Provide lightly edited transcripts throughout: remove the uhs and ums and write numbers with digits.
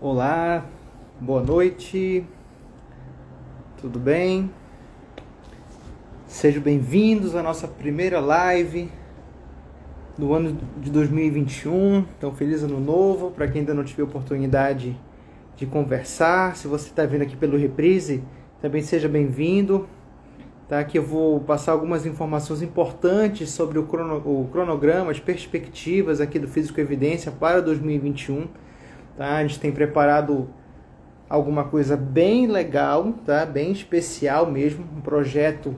Olá, boa noite, tudo bem? Sejam bem-vindos à nossa primeira live do ano de 2021. Então, feliz ano novo para quem ainda não tive a oportunidade de conversar. Se você está vindo aqui pelo Reprise, também seja bem-vindo. Tá? Aqui eu vou passar algumas informações importantes sobre o cronograma, as perspectivas aqui do Físico Evidência para 2021. Tá? A gente tem preparado alguma coisa bem legal, tá? Bem especial mesmo, um projeto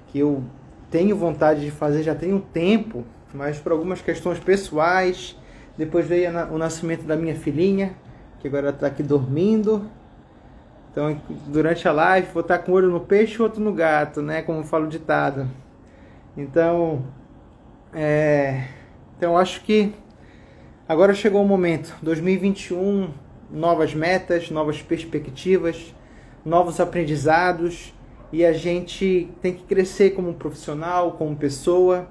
que eu tenho vontade de fazer já tem um tempo, mas por algumas questões pessoais. Depois veio o nascimento da minha filhinha, que agora está aqui dormindo. Então, durante a live, vou estar com um olho no peixe e outro no gato, né? Como fala o ditado. Então, acho que agora chegou o momento. 2021, novas metas, novas perspectivas, novos aprendizados. E a gente tem que crescer como profissional, como pessoa.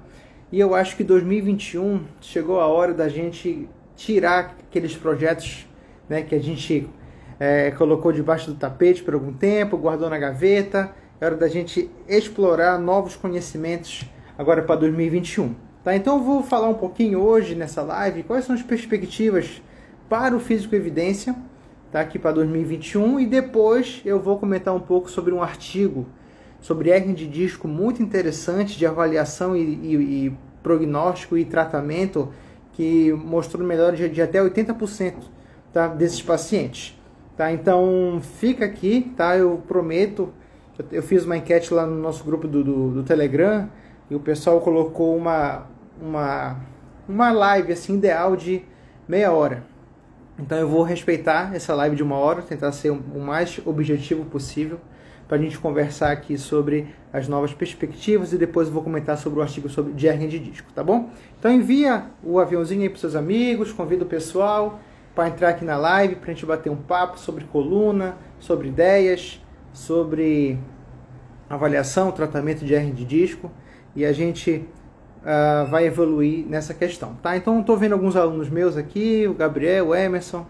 E eu acho que 2021 chegou a hora da gente tirar aqueles projetos, né, que a gente colocou debaixo do tapete por algum tempo, guardou na gaveta. É hora da gente explorar novos conhecimentos agora para 2021. Tá? Então eu vou falar um pouquinho hoje nessa live quais são as perspectivas para o Físico Evidência, tá? Aqui para 2021, e depois eu vou comentar um pouco sobre um artigo sobre hérnia de disco muito interessante de avaliação e prognóstico e tratamento que mostrou melhora de até 80%, tá? Desses pacientes. Tá? Então fica aqui, tá? Eu prometo. Eu fiz uma enquete lá no nosso grupo do Telegram e o pessoal colocou uma live assim, ideal de meia hora. Então eu vou respeitar essa live de uma hora, tentar ser o mais objetivo possível para a gente conversar aqui sobre as novas perspectivas e depois eu vou comentar sobre o artigo de hérnia de disco, tá bom? Então envia o aviãozinho aí para seus amigos, convida o pessoal para entrar aqui na live, para a gente bater um papo sobre coluna, sobre ideias, sobre avaliação, tratamento de hérnia de disco, e a gente vai evoluir nessa questão, tá? Então estou vendo alguns alunos meus aqui, o Gabriel, o Emerson,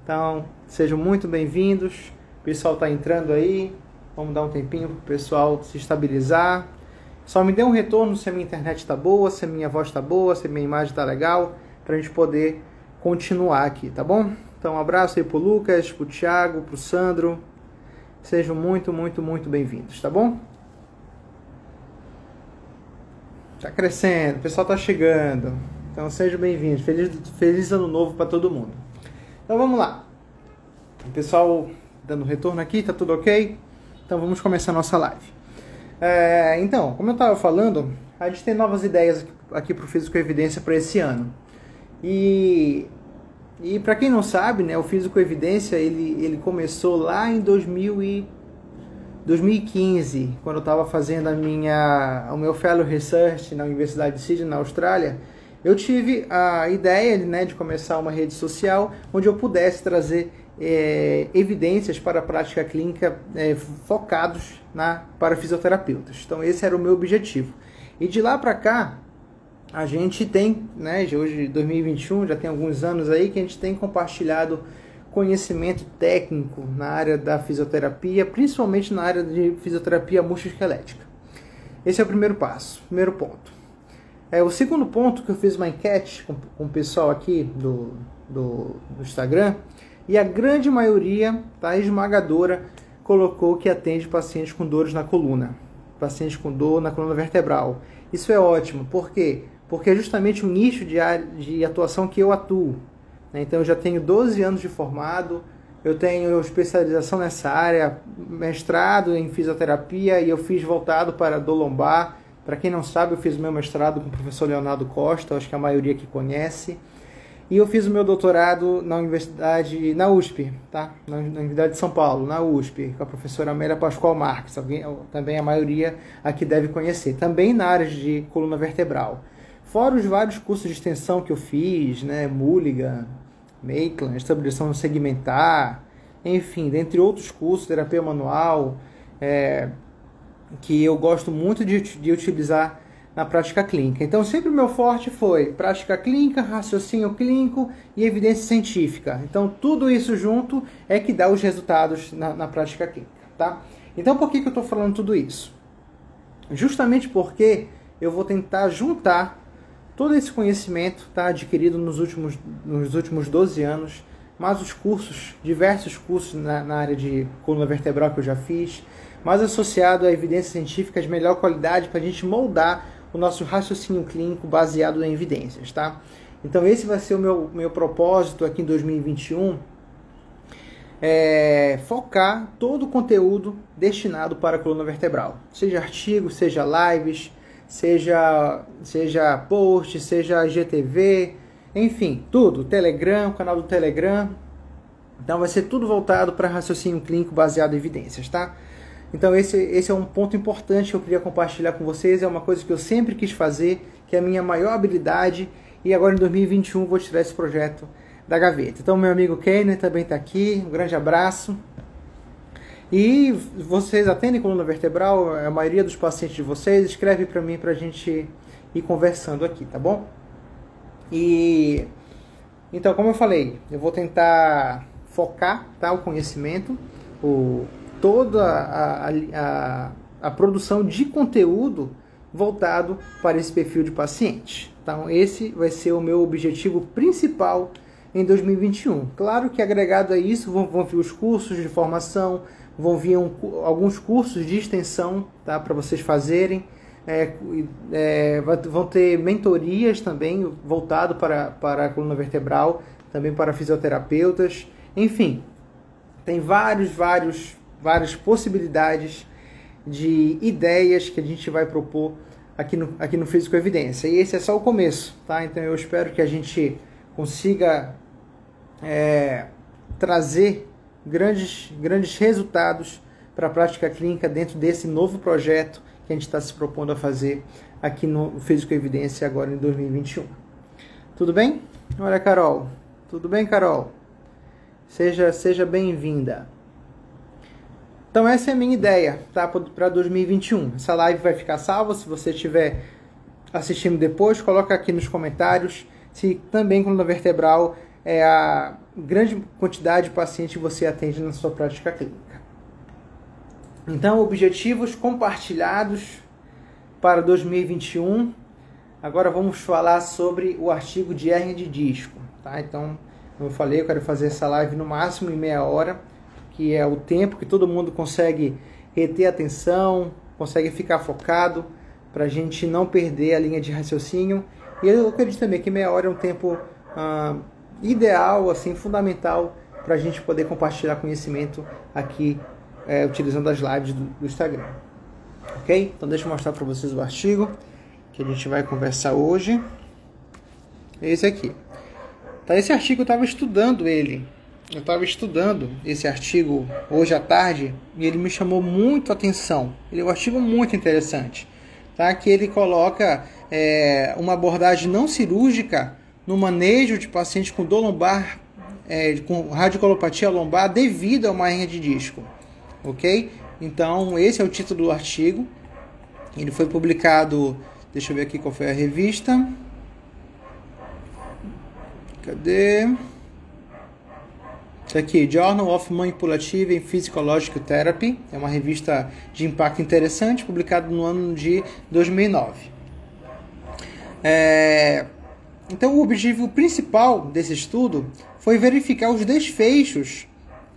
então sejam muito bem-vindos, o pessoal está entrando aí, vamos dar um tempinho para o pessoal se estabilizar, só me dê um retorno se a minha internet está boa, se a minha voz está boa, se a minha imagem está legal, para a gente poder continuar aqui, tá bom? Então um abraço aí pro Lucas, pro Thiago, pro Sandro, sejam muito, muito, muito bem-vindos, tá bom? Tá crescendo, o pessoal tá chegando, então sejam bem-vindos, feliz ano novo para todo mundo. Então vamos lá, o pessoal dando retorno aqui, tá tudo ok? Então vamos começar a nossa live. Então, como eu estava falando, a gente tem novas ideias aqui pro Físico Evidência para esse ano. E para quem não sabe, né, o Físico Evidência ele começou lá em 2015, quando eu estava fazendo o meu Fellow Research na Universidade de Sydney, na Austrália. Eu tive a ideia, né, de começar uma rede social onde eu pudesse trazer evidências para a prática clínica focados para fisioterapeutas. Então esse era o meu objetivo. E de lá para cá, a gente tem, né, hoje 2021, já tem alguns anos aí que a gente tem compartilhado conhecimento técnico na área da fisioterapia, principalmente na área de fisioterapia musculoesquelética. Esse é o primeiro passo, primeiro ponto. O segundo ponto, que eu fiz uma enquete com o pessoal aqui do Instagram, e a grande maioria, tá, esmagadora, colocou que atende pacientes com dores na coluna, pacientes com dor na coluna vertebral. Isso é ótimo, por quê? Porque é justamente o nicho de atuação que eu atuo. Então eu já tenho 12 anos de formado, eu tenho especialização nessa área, mestrado em fisioterapia, e eu fiz voltado para dor lombar. Para quem não sabe, eu fiz o meu mestrado com o professor Leonardo Costa, acho que a maioria aqui conhece. E eu fiz o meu doutorado na universidade, na USP, tá? Na Universidade de São Paulo, na USP, com a professora Amélia Pascoal Marques, também a maioria aqui deve conhecer. Também na área de coluna vertebral. Fora os vários cursos de extensão que eu fiz, né? Mulligan, Maitland, estabilização segmentar, enfim, dentre outros cursos, terapia manual, que eu gosto muito de utilizar na prática clínica. Então, sempre o meu forte foi prática clínica, raciocínio clínico e evidência científica. Então, tudo isso junto é que dá os resultados na prática clínica, tá? Então, por que eu estou falando tudo isso? Justamente porque eu vou tentar juntar todo esse conhecimento, tá, adquirido nos últimos 12 anos, mais os cursos, diversos cursos na área de coluna vertebral que eu já fiz, mais associado a evidências científicas de melhor qualidade para a gente moldar o nosso raciocínio clínico baseado em evidências, tá? Então esse vai ser o meu propósito aqui em 2021, focar todo o conteúdo destinado para a coluna vertebral, seja artigos, seja lives, seja post, seja IGTV, enfim, tudo, Telegram, canal do Telegram. Então vai ser tudo voltado para raciocínio clínico baseado em evidências, tá? Então esse é um ponto importante que eu queria compartilhar com vocês, é uma coisa que eu sempre quis fazer, que é a minha maior habilidade, e agora em 2021 vou tirar esse projeto da gaveta. Então meu amigo Kenner também está aqui, um grande abraço. E vocês atendem coluna vertebral? A maioria dos pacientes de vocês, escreve para mim para a gente ir conversando aqui, tá bom? E então, como eu falei, eu vou tentar focar, tá, o conhecimento, toda a produção de conteúdo voltado para esse perfil de paciente. Então, esse vai ser o meu objetivo principal em 2021. Claro que agregado a isso vão vir os cursos de formação, vão vir alguns cursos de extensão, tá, para vocês fazerem. Vão ter mentorias também voltado para a coluna vertebral, também para fisioterapeutas. Enfim, tem várias possibilidades de ideias que a gente vai propor aqui no Físico Evidência. E esse é só o começo, tá? Então eu espero que a gente consiga trazer grandes resultados para a prática clínica dentro desse novo projeto que a gente está se propondo a fazer aqui no Físico Evidência agora em 2021. Tudo bem? Olha, Carol. Tudo bem, Carol? Seja bem-vinda. Então essa é a minha ideia, tá, para 2021. Essa live vai ficar salva. Se você estiver assistindo depois, coloca aqui nos comentários se também coluna vertebral é a grande quantidade de pacientes que você atende na sua prática clínica. Então, objetivos compartilhados para 2021. Agora vamos falar sobre o artigo de hérnia de disco, tá? Então, como eu falei, eu quero fazer essa live no máximo em meia hora, que é o tempo que todo mundo consegue reter a atenção, consegue ficar focado, para a gente não perder a linha de raciocínio. E eu acredito também que meia hora é um tempo ideal, assim, fundamental, para a gente poder compartilhar conhecimento aqui, utilizando as lives do Instagram. Ok? Então deixa eu mostrar para vocês o artigo que a gente vai conversar hoje. Esse aqui. Tá, esse artigo eu estava estudando ele. Eu estava estudando esse artigo hoje à tarde e ele me chamou muito a atenção. Ele é um artigo muito interessante, tá? Que ele coloca uma abordagem não cirúrgica no manejo de pacientes com dor lombar, com radiculopatia lombar devido a uma hérnia de disco. Ok? Então esse é o título do artigo. Ele foi publicado, deixa eu ver aqui qual foi a revista. Cadê? Aqui, Journal of Manipulative and Physiological Therapy, é uma revista de impacto interessante, publicada no ano de 2009. Então, o objetivo principal desse estudo foi verificar os desfechos,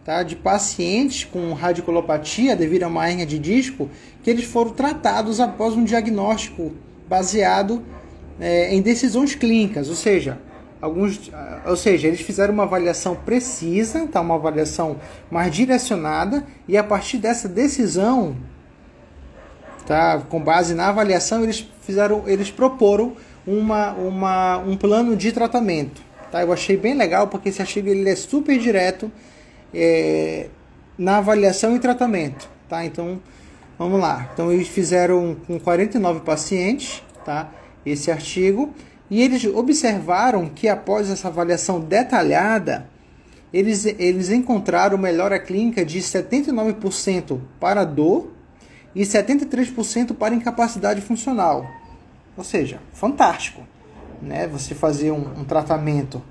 tá, de pacientes com radiculopatia devido a uma hérnia de disco, que eles foram tratados após um diagnóstico baseado em decisões clínicas, ou seja, eles fizeram uma avaliação precisa, tá? Uma avaliação mais direcionada, e a partir dessa decisão, tá? Com base na avaliação, eles proporam um plano de tratamento. Tá? Eu achei bem legal, porque esse artigo ele é super direto na avaliação e tratamento. Tá? Então, vamos lá. Então, eles fizeram com 49 pacientes, tá? Esse artigo. E eles observaram que após essa avaliação detalhada, eles encontraram melhora clínica de 79% para dor e 73% para incapacidade funcional. Ou seja, fantástico, né? Você fazer um tratamento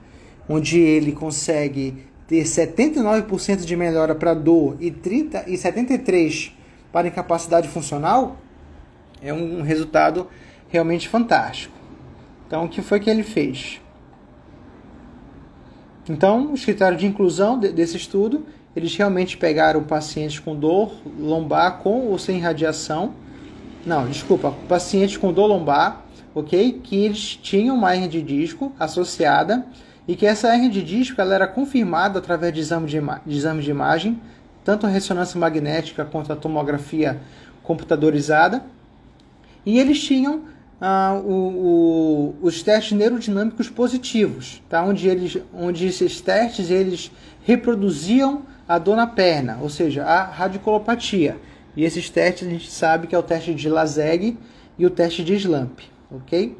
onde ele consegue ter 79% de melhora para dor e 73% para incapacidade funcional, é um resultado realmente fantástico. Então, o que foi que ele fez? Então, os critérios de inclusão desse estudo, eles realmente pegaram pacientes com dor lombar com ou sem radiação. Não, desculpa, pacientes com dor lombar, ok? Que eles tinham uma hernia de disco associada e que essa hernia de disco ela era confirmada através de exame de imagem, tanto a ressonância magnética quanto a tomografia computadorizada. E eles tinham os testes neurodinâmicos positivos, tá? onde esses testes eles reproduziam a dor na perna, ou seja, a radiculopatia. E esses testes a gente sabe que é o teste de Lazeg e o teste de Slump, ok?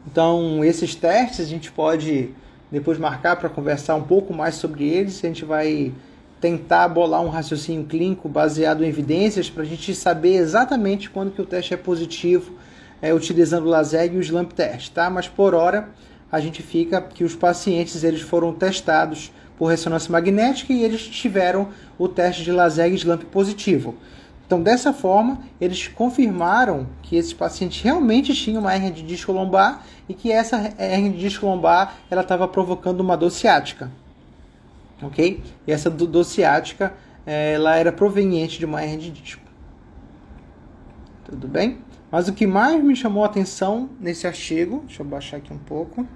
Então, esses testes a gente pode depois marcar para conversar um pouco mais sobre eles. A gente vai tentar bolar um raciocínio clínico baseado em evidências para a gente saber exatamente quando que o teste é positivo, utilizando o Lazeg e o Slump test, tá? Mas por hora a gente fica que os pacientes eles foram testados por ressonância magnética e eles tiveram o teste de Lazeg e Slump positivo. Então, dessa forma, eles confirmaram que esses pacientes realmente tinham uma hernia de disco lombar e que essa hernia de disco lombar ela estava provocando uma dor ciática. Ok? E essa dor ciática ela era proveniente de uma hernia de disco. Tudo bem? Mas o que mais me chamou a atenção nesse artigo, deixa eu baixar aqui um pouco,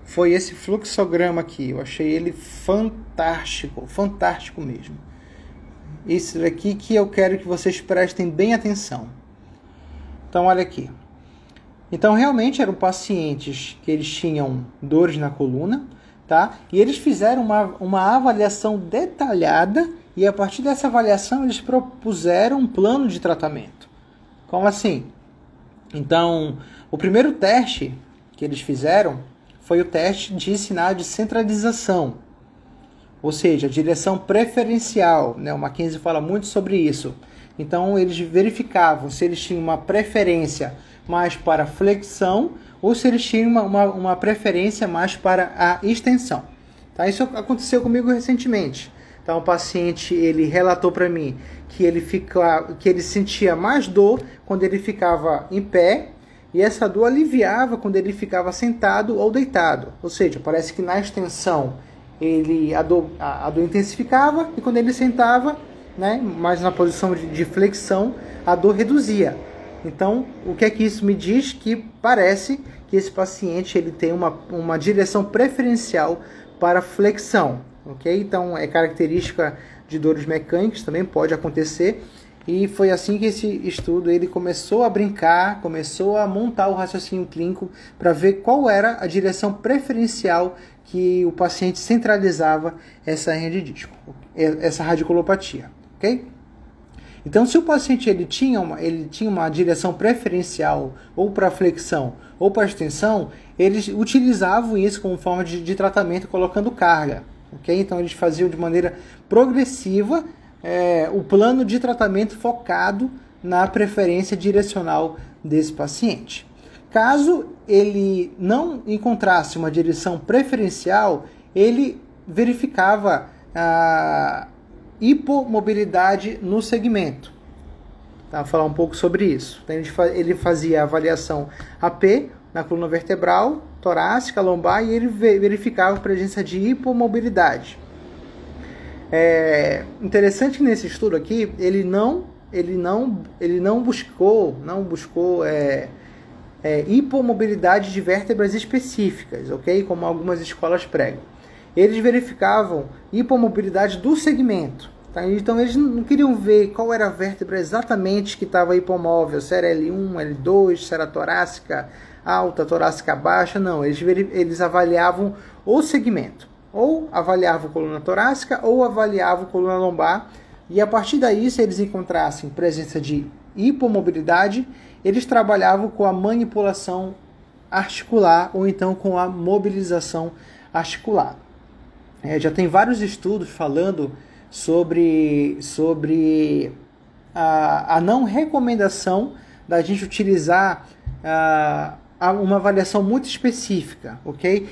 foi esse fluxograma aqui. Eu achei ele fantástico, fantástico mesmo. Isso daqui que eu quero que vocês prestem bem atenção. Então, olha aqui. Então, realmente eram pacientes que eles tinham dores na coluna, tá? E eles fizeram uma avaliação detalhada e a partir dessa avaliação eles propuseram um plano de tratamento. Como assim? Então, o primeiro teste que eles fizeram foi o teste de sinal de centralização. Ou seja, direção preferencial, né? O Mackenzie fala muito sobre isso. Então, eles verificavam se eles tinham uma preferência mais para flexão ou se eles tinham uma preferência mais para a extensão. Tá? Isso aconteceu comigo recentemente. Então, o paciente ele relatou para mim que ele sentia mais dor quando ele ficava em pé e essa dor aliviava quando ele ficava sentado ou deitado. Ou seja, parece que na extensão a dor intensificava e quando ele sentava, né, mais na posição de flexão, a dor reduzia. Então, o que é que isso me diz? Que parece que esse paciente ele tem uma direção preferencial para flexão, ok? Então, é característica de dores mecânicas, também pode acontecer. E foi assim que esse estudo ele começou a brincar, começou a montar o raciocínio clínico para ver qual era a direção preferencial que o paciente centralizava essa hernia de disco, essa radiculopatia, ok? Então, se o paciente ele tinha uma direção preferencial ou para flexão ou para extensão, eles utilizavam isso como forma de tratamento colocando carga, ok? Então, eles faziam de maneira progressiva o plano de tratamento focado na preferência direcional desse paciente. Caso ele não encontrasse uma direção preferencial, ele verificava a hipomobilidade no segmento. Tá? Vou falar um pouco sobre isso. Então, ele fazia a avaliação AP na coluna vertebral, torácica, lombar e ele verificava a presença de hipomobilidade. Interessante que nesse estudo aqui ele não buscou hipomobilidade de vértebras específicas, ok? Como algumas escolas pregam. Eles verificavam hipomobilidade do segmento. Tá? Então eles não queriam ver qual era a vértebra exatamente que estava hipomóvel, se era L1, L2, se era torácica alta, torácica baixa, não. Eles avaliavam o segmento. Ou avaliavam coluna torácica ou avaliavam coluna lombar. E a partir daí, se eles encontrassem presença de hipomobilidade, eles trabalhavam com a manipulação articular ou então com a mobilização articular. Já tem vários estudos falando sobre a não recomendação da gente utilizar uma avaliação muito específica, ok?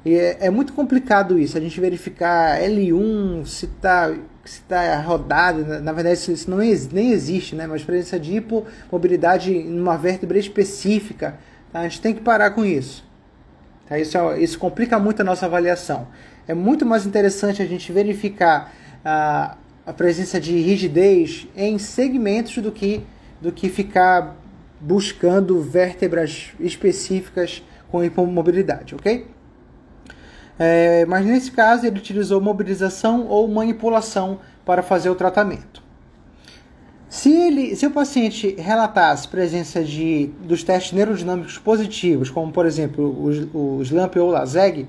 E é muito complicado isso, a gente verificar L1, se está rodado, na verdade isso nem existe, né? Mas presença de hipomobilidade em uma vértebra específica, tá? A gente tem que parar com isso. Tá? Isso complica muito a nossa avaliação. É muito mais interessante a gente verificar a presença de rigidez em segmentos do que ficar buscando vértebras específicas com hipomobilidade, ok? Mas nesse caso ele utilizou mobilização ou manipulação para fazer o tratamento. Se o paciente relatasse presença dos testes neurodinâmicos positivos, como por exemplo o SLAMP ou o LASEG,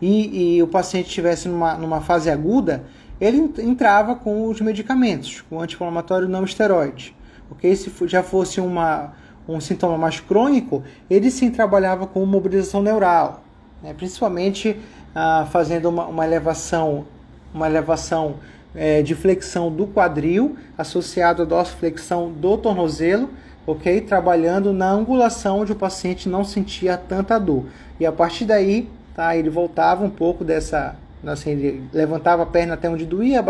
e o paciente estivesse numa fase aguda, ele entrava com os medicamentos, com o anti-inflamatório não esteroide. Okay? Se já fosse um sintoma mais crônico, ele sim trabalhava com mobilização neural, né? Principalmente fazendo uma elevação de flexão do quadril, associado à dorsiflexão do tornozelo, ok? Trabalhando na angulação onde o paciente não sentia tanta dor. E a partir daí, tá, ele voltava um pouco ele levantava a perna até onde doía,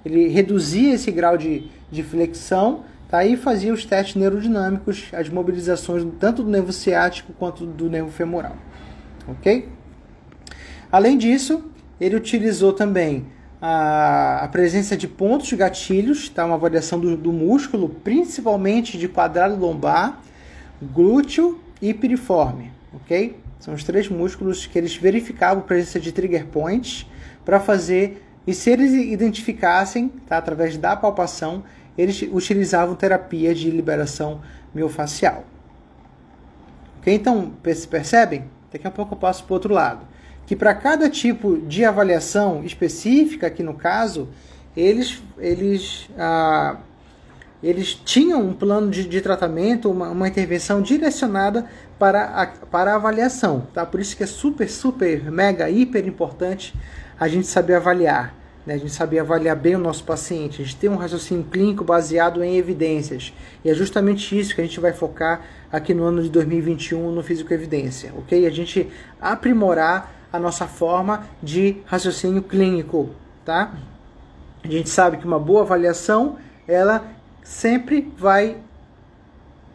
ele reduzia esse grau de flexão, tá, e fazia os testes neurodinâmicos, as mobilizações tanto do nervo ciático quanto do nervo femoral. Ok? Além disso, ele utilizou também a presença de pontos gatilhos, tá? Uma avaliação do músculo, principalmente de quadrado lombar, glúteo e piriforme, ok? São os 3 músculos que eles verificavam a presença de trigger points para fazer, e se eles identificassem, tá? Através da palpação, eles utilizavam terapia de liberação miofascial. Ok? Então, percebem? Daqui a pouco eu passo para o outro lado. Que para cada tipo de avaliação específica, aqui no caso, eles tinham um plano de tratamento, uma intervenção direcionada para a avaliação. Tá? Por isso que é super, super, mega, hiper importante a gente saber avaliar, né? A gente saber avaliar bem o nosso paciente, a gente ter um raciocínio clínico baseado em evidências. E é justamente isso que a gente vai focar aqui no ano de 2021 no Físico Evidência, ok? A gente aprimorar a nossa forma de raciocínio clínico, tá? A gente sabe que uma boa avaliação, ela sempre vai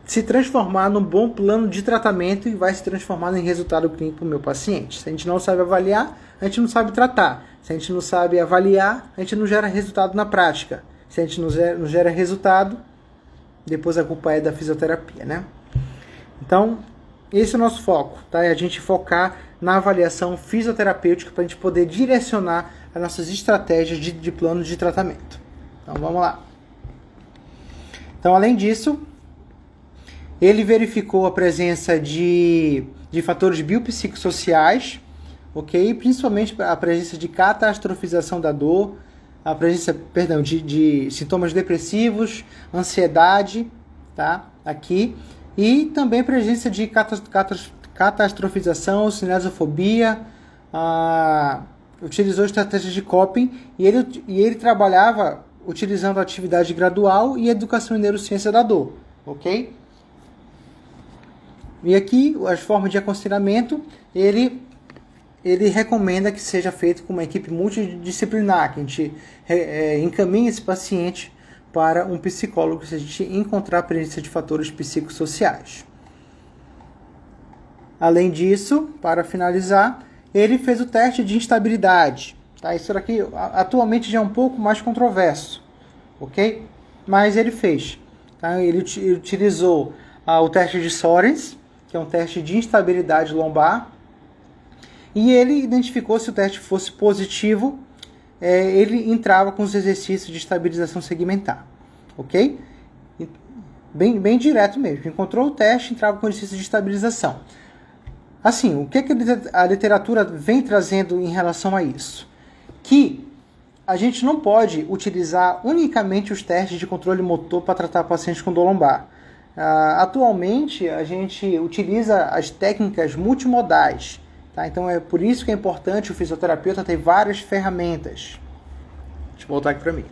se transformar num bom plano de tratamento e vai se transformar em resultado clínico para o meu paciente. Se a gente não sabe avaliar, a gente não sabe tratar. Se a gente não sabe avaliar, a gente não gera resultado na prática. Se a gente não gera resultado, depois a culpa é da fisioterapia, né? Então, esse é o nosso foco, tá? É a gente focar na avaliação fisioterapêutica para a gente poder direcionar as nossas estratégias de plano de tratamento. Então, vamos lá. Então, além disso, ele verificou a presença de fatores biopsicossociais, ok? Principalmente a presença de catastrofização da dor, a presença, de sintomas depressivos, ansiedade, tá? Aqui. E também presença de catastrofização, cinesiofobia, utilizou estratégias de coping e ele trabalhava utilizando a atividade gradual e educação em neurociência da dor, ok? E aqui, as formas de aconselhamento, ele recomenda que seja feito com uma equipe multidisciplinar, que a gente encaminhe esse paciente para um psicólogo se a gente encontrar a presença de fatores psicossociais. Além disso, para finalizar, ele fez o teste de instabilidade. Tá? Isso daqui atualmente já é um pouco mais controverso, ok? Mas ele fez. Tá? Ele utilizou o teste de Sorens, que é um teste de instabilidade lombar, e ele identificou se o teste fosse positivo, ele entrava com os exercícios de estabilização segmentar, ok? Bem direto mesmo. Encontrou o teste, entrava com exercício de estabilização. Assim, o que a literatura vem trazendo em relação a isso? Que a gente não pode utilizar unicamente os testes de controle motor para tratar pacientes com dor lombar. Atualmente, a gente utiliza as técnicas multimodais. Tá? Então, é por isso que é importante o fisioterapeuta ter várias ferramentas. Deixa eu voltar aqui para mim.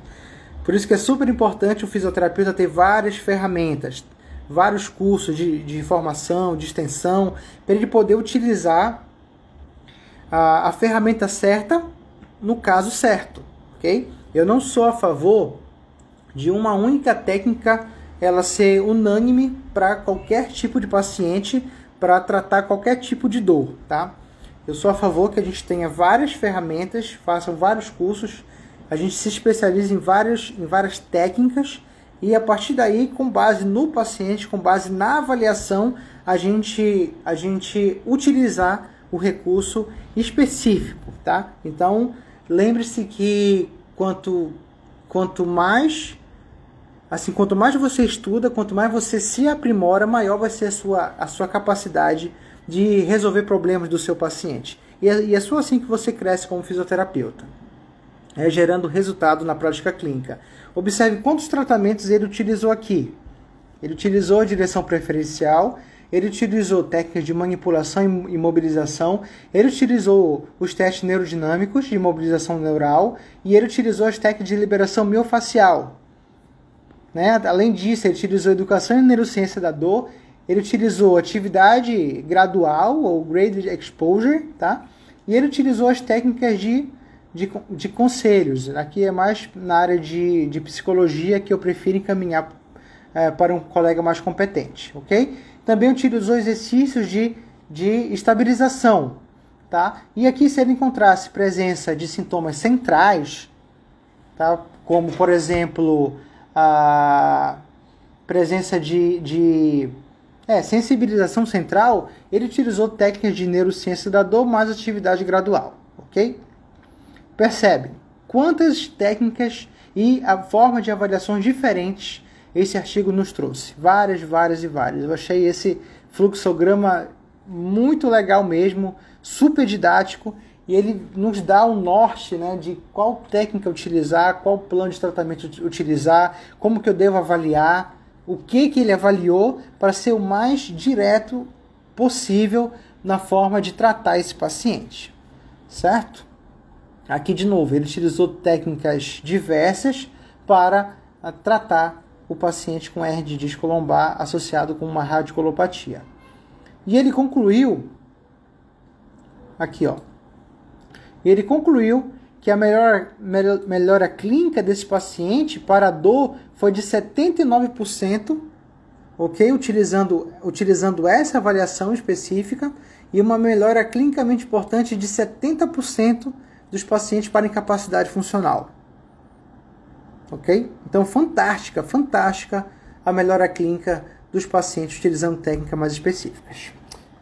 Por isso que é super importante o fisioterapeuta ter várias ferramentas, vários cursos de formação, de extensão, para ele poder utilizar a ferramenta certa no caso certo, ok? Eu não sou a favor de uma única técnica ela ser unânime para qualquer tipo de paciente, para tratar qualquer tipo de dor, tá? Eu sou a favor que a gente tenha várias ferramentas, façam vários cursos, a gente se especializa em várias técnicas e a partir daí, com base no paciente, com base na avaliação, a gente utilizar o recurso específico, tá? Então, lembre-se que quanto mais você estuda, quanto mais você se aprimora, maior vai ser a sua capacidade de resolver problemas do seu paciente. E é só assim que você cresce como fisioterapeuta, gerando resultado na prática clínica. Observe quantos tratamentos ele utilizou aqui. Ele utilizou a direção preferencial, ele utilizou técnicas de manipulação e mobilização, ele utilizou os testes neurodinâmicos de mobilização neural e ele utilizou as técnicas de liberação miofascial. Né? Além disso, ele utilizou educação e neurociência da dor, ele utilizou atividade gradual ou graded exposure, tá? E ele utilizou as técnicas de conselhos. Aqui é mais na área de psicologia que eu prefiro encaminhar para um colega mais competente, ok? Também utilizou exercícios de estabilização, tá? E aqui, se ele encontrasse presença de sintomas centrais, tá? Como, por exemplo, a presença de sensibilização central, ele utilizou técnicas de neurociência da dor mais atividade gradual, ok? Percebe quantas técnicas e a forma de avaliações diferentes esse artigo nos trouxe. Várias. Eu achei esse fluxograma muito legal mesmo, super didático, e ele nos dá um norte, né, de qual técnica utilizar, qual plano de tratamento utilizar, como que eu devo avaliar, o que ele avaliou para ser o mais direto possível na forma de tratar esse paciente, certo? Aqui de novo, ele utilizou técnicas diversas para tratar o paciente com hernia de disco lombar associado com uma radiculopatia. E ele concluiu, aqui ó, ele concluiu que a melhora clínica desse paciente para a dor foi de 79%, ok? Utilizando essa avaliação específica, e uma melhora clinicamente importante de 70% dos pacientes para incapacidade funcional. Ok? Então, fantástica a melhora clínica dos pacientes utilizando técnicas mais específicas.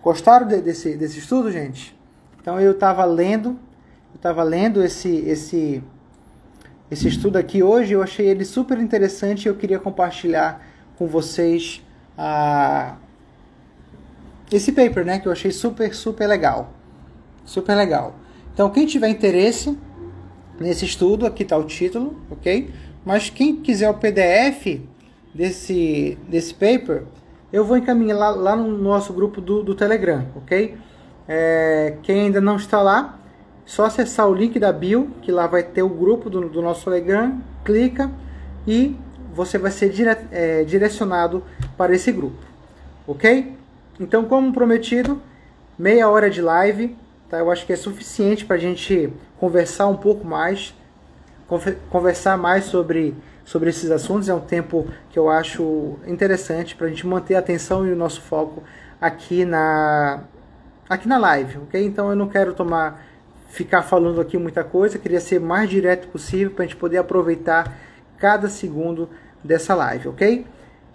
Gostaram desse estudo, gente? Então, eu estava lendo esse estudo aqui hoje, eu achei ele super interessante e eu queria compartilhar com vocês esse paper, né, que eu achei super legal. Super legal. Então, quem tiver interesse nesse estudo, aqui está o título, ok? Mas quem quiser o PDF desse paper, eu vou encaminhar lá no nosso grupo do Telegram, ok? Quem ainda não está lá, só acessar o link da bio, que lá vai ter o grupo do nosso Telegram, clica e você vai ser direcionado para esse grupo, ok? Então, como prometido, meia hora de live, tá? Eu acho que é suficiente para a gente conversar um pouco mais, conversar mais sobre esses assuntos. É um tempo que eu acho interessante para a gente manter a atenção e o nosso foco aqui na live, ok? Então eu não quero ficar falando aqui muita coisa, queria ser mais direto possível para a gente poder aproveitar cada segundo dessa live, ok?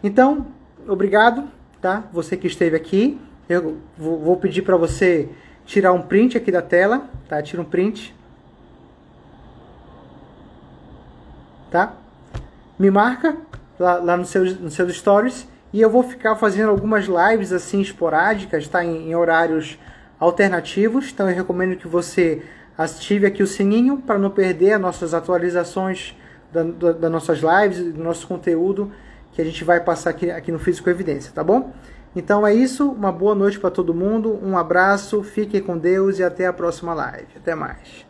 Então, obrigado, tá? Você que esteve aqui, eu vou pedir para você tirar um print aqui da tela, tá? Tira um print, tá? Me marca lá nos seus stories e eu vou ficar fazendo algumas lives assim esporádicas, tá? Em horários alternativos. Então eu recomendo que você ative aqui o sininho para não perder as nossas atualizações das nossas lives, do nosso conteúdo que a gente vai passar aqui no Físico Evidência, tá bom? Então é isso, uma boa noite para todo mundo, um abraço, fiquem com Deus e até a próxima live. Até mais.